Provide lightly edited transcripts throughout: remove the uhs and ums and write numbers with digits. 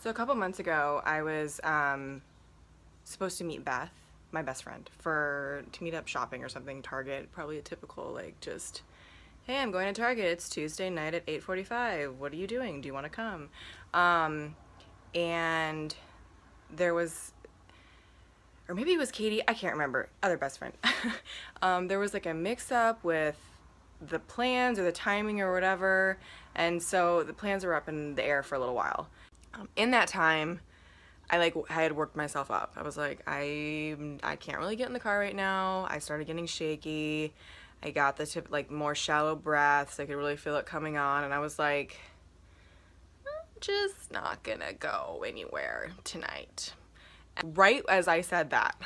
So a couple months ago, I was supposed to meet Beth, my best friend, to meet up shopping or something. Target, probably a typical like just, hey, I'm going to Target. It's Tuesday night at 8:45. What are you doing? Do you want to come? Um, and there was, or maybe it was Katie. I can't remember. Other best friend. There was like a mix-up with the plans or the timing or whatever, and so the plans were up in the air for a little while. In that time, I had worked myself up. I was like, I can't really get in the car right now. I started getting shaky. I got the tip like more shallow breaths. I could really feel it coming on, and I was like, I'm just not gonna go anywhere tonight. And right as I said that,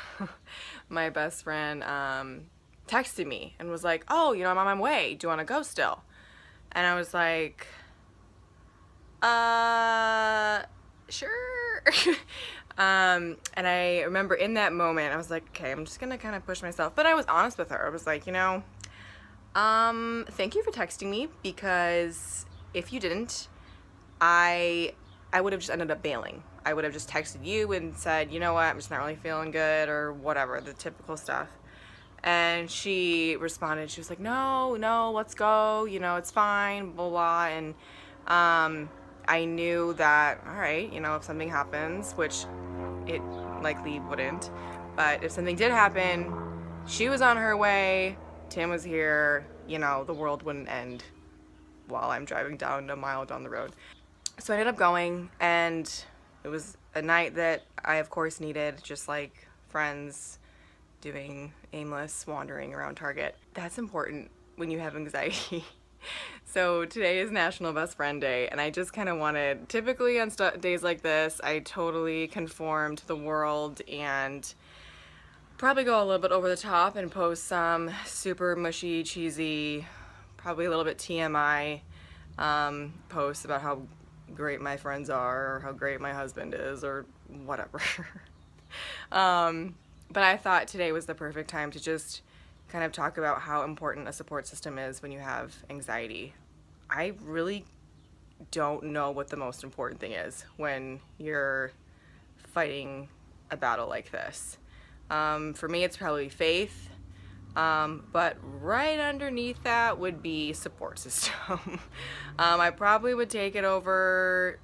my best friend texted me and was like, oh, I'm on my way. Do you want to go still? And I was like, sure. And I remember in that moment, I was like, okay, I'm just gonna kind of push myself. But I was honest with her. I was like, thank you for texting me, because if you didn't, I would have just ended up bailing. I would have just texted you and said, you know what, I'm just not really feeling good or whatever, the typical stuff. And she responded, she was like, no, let's go, it's fine, blah, blah. And I knew that, all right, if something happens, which it likely wouldn't, but if something did happen, she was on her way, Tim was here, the world wouldn't end while I'm driving down a mile down the road. So I ended up going, and it was a night that I, of course, needed, just like friends doing aimless wandering around Target. That's important when you have anxiety. So today is National Best Friend Day, and I just kind of wanted, typically on days like this, I totally conform to the world and probably go a little bit over the top and post some super mushy, cheesy, probably a little bit TMI posts about how great my friends are or how great my husband is or whatever. But I thought today was the perfect time to just kind of talk about how important a support system is when you have anxiety. I really don't know what the most important thing is when you're fighting a battle like this. For me, it's probably faith, but right underneath that would be support system. I probably would take it over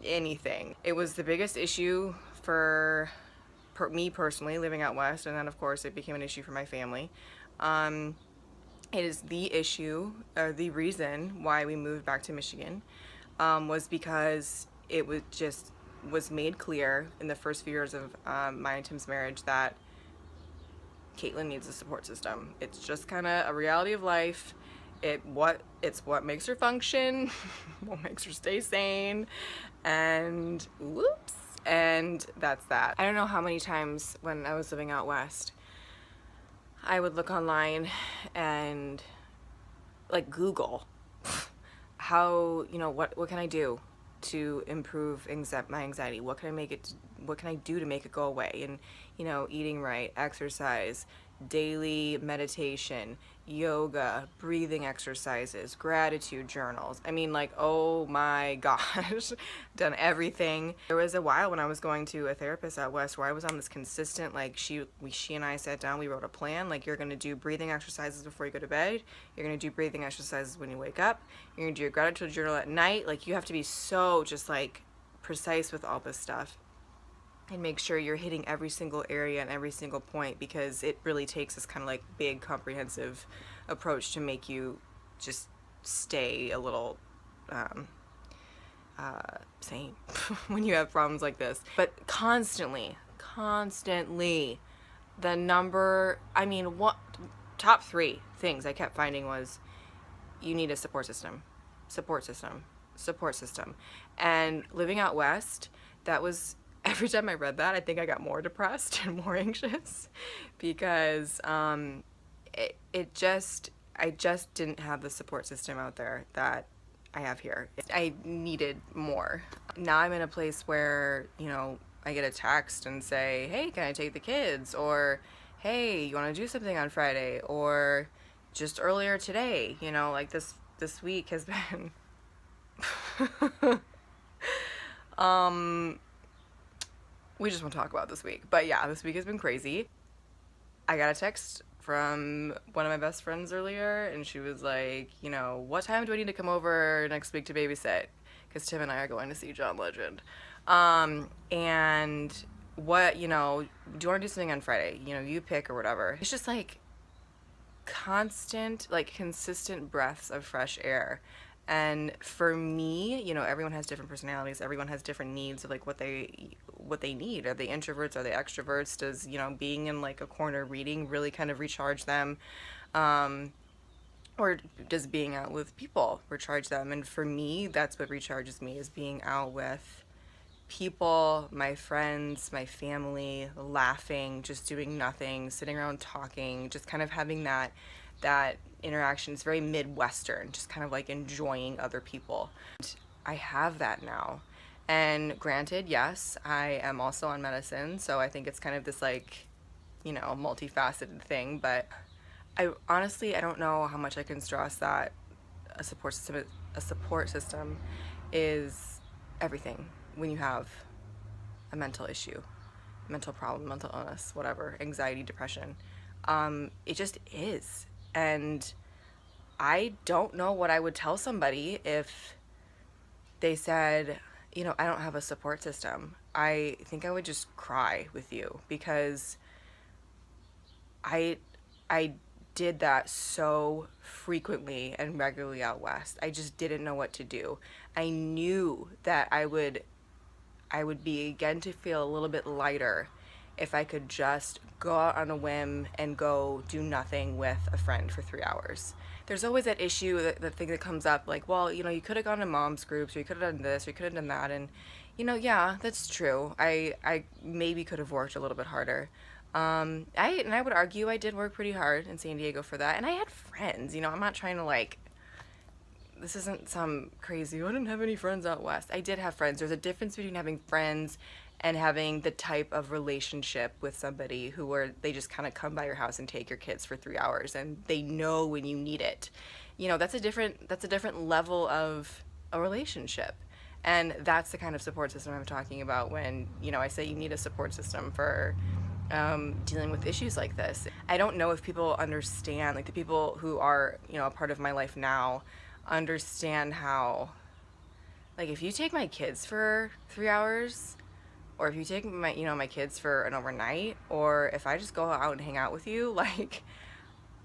anything. It was the biggest issue for me personally living out west, and then of course it became an issue for my family. It is the issue, or the reason why we moved back to Michigan, was because it was made clear in the first few years of my and Tim's marriage that Caitlin needs a support system. It's just kind of a reality of life. It's what makes her function, what makes her stay sane, and whoops, and that's that. I don't know how many times when I was living out west, I would look online and like Google how, what can I do to improve my anxiety? What can I do to make it go away? And, eating right, exercise, daily meditation, yoga, breathing exercises, gratitude journals. I mean, like, oh my gosh, done everything. There was a while when I was going to a therapist out west where I was on this consistent, like, she and I sat down, we wrote a plan, like, you're gonna do breathing exercises before you go to bed, you're gonna do breathing exercises when you wake up, you're gonna do your gratitude journal at night. Like, you have to be so just like precise with all this stuff and make sure you're hitting every single area and every single point, because it really takes this kind of like big comprehensive approach to make you just stay a little sane when you have problems like this. But constantly, top 3 things I kept finding was, you need a support system. And living out west, that was, every time I read that, I think I got more depressed and more anxious, because I just didn't have the support system out there that I have here. I needed more. Now I'm in a place where, I get a text and say, hey, can I take the kids? Or, hey, you want to do something on Friday? Or just earlier today, like this week has been Um, we just want to talk about this week. But yeah, this week has been crazy. I got a text from one of my best friends earlier, and she was like, what time do I need to come over next week to babysit? Because Tim and I are going to see John Legend. And what, do you want to do something on Friday? You pick or whatever. It's just like constant, like consistent breaths of fresh air. And for me, everyone has different personalities. Everyone has different needs of like what they need. Are they introverts? Are they extroverts? Does, being in like a corner reading really kind of recharge them? Or does being out with people recharge them? And for me, that's what recharges me, is being out with people, my friends, my family, laughing, just doing nothing, sitting around talking, just kind of having that interaction. It's very Midwestern, just kind of like enjoying other people. I have that now. And granted, yes, I am also on medicine, so I think it's kind of this like, multifaceted thing, but I honestly, I don't know how much I can stress that a support system is everything when you have a mental issue, mental problem, mental illness, whatever, anxiety, depression. It just is. And I don't know what I would tell somebody if they said, I don't have a support system. I think I would just cry with you, because I did that so frequently and regularly out west. I just didn't know what to do. I knew that I would begin to feel a little bit lighter if I could just go out on a whim and go do nothing with a friend for 3 hours. There's always that issue, that thing that comes up, like, well, you could have gone to mom's groups, or you could have done this, or you could have done that, and, yeah, that's true. I maybe could have worked a little bit harder. I would argue I did work pretty hard in San Diego for that, and I had friends, I'm not trying to, like, this isn't some crazy, I didn't have any friends out west. I did have friends. There's a difference between having friends and having the type of relationship with somebody they just kind of come by your house and take your kids for 3 hours, and they know when you need it. That's a different level of a relationship. And that's the kind of support system I'm talking about when, I say you need a support system for dealing with issues like this. I don't know if people understand, like the people who are, a part of my life now, understand how, like, if you take my kids for 3 hours, or if you take my kids for an overnight, or if I just go out and hang out with you, like,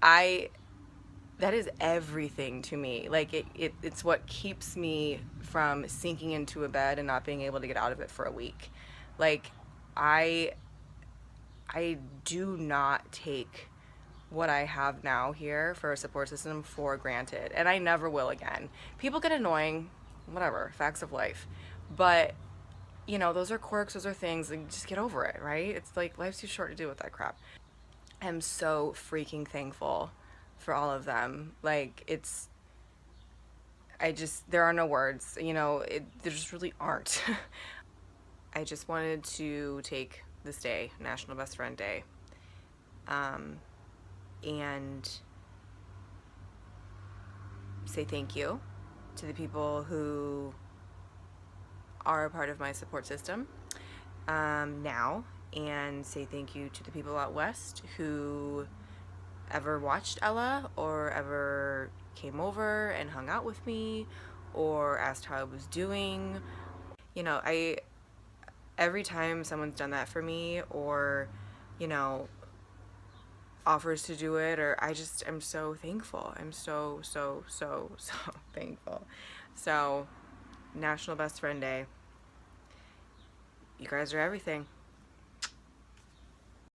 that is everything to me. Like, it's what keeps me from sinking into a bed and not being able to get out of it for a week. Like, I do not take what I have now here for a support system for granted, and I never will again. People get annoying, whatever, facts of life, but those are quirks, those are things, and just get over it, right? It's like, life's too short to deal with that crap. I'm so freaking thankful for all of them. Like, there are no words, there just really aren't. I just wanted to take this day, National Best Friend Day, and say thank you to the people who are a part of my support system now, and say thank you to the people out west who ever watched Ella, or ever came over and hung out with me, or asked how I was doing. Every time someone's done that for me, or offers to do it, or I'm so thankful. I'm so thankful. So, National Best Friend Day. You guys are everything.